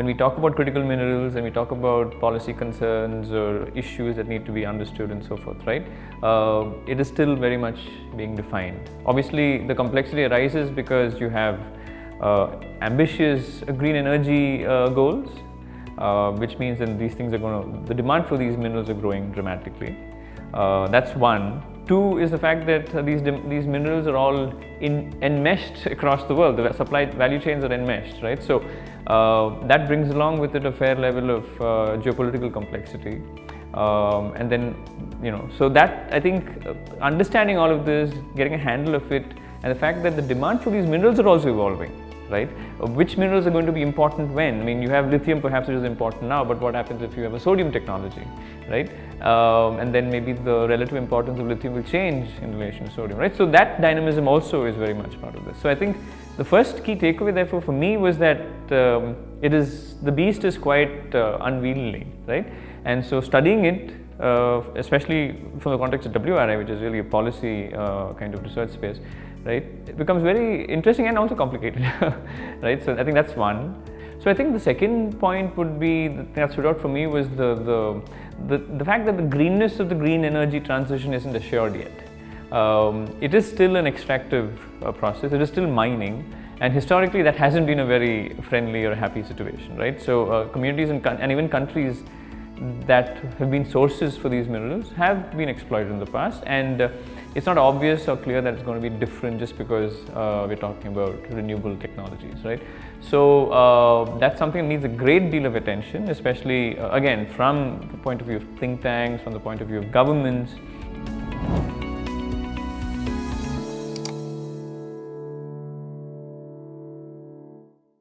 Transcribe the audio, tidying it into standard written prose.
we talk about critical minerals and we talk about policy concerns or issues that need to be understood and so forth, right? It is still very much being defined. Obviously, the complexity arises because you have ambitious green energy goals, which means that these things are the demand for these minerals are growing dramatically. That's one. Two is the fact that these minerals are all enmeshed across the world. The supply value chains are enmeshed, right? So that brings along with it a fair level of geopolitical complexity. And then, so that I think understanding all of this, getting a handle of it, and the fact that the demand for these minerals are also evolving, right? Which minerals are going to be important when? I mean, you have lithium perhaps, which is important now, but what happens if you have a sodium technology, right? And then maybe the relative importance of lithium will change in relation to sodium, right? So that dynamism also is very much part of this. So I think the first key takeaway therefore for me was that the beast is quite unwieldy, right? And so studying it, especially from the context of WRI, which is really a policy kind of research space, right? It becomes very interesting and also complicated, right? So I think that's one. So I think the second point would be, the thing that stood out for me was the fact that the greenness of the green energy transition isn't assured yet. It is still an extractive process, it is still mining, and historically that hasn't been a very friendly or happy situation, right? So communities and even countries that have been sources for these minerals have been exploited in the past, and it's not obvious or clear that it's going to be different just because we're talking about renewable technologies, right? So that's something that needs a great deal of attention, especially again from the point of view of think tanks, from the point of view of governments,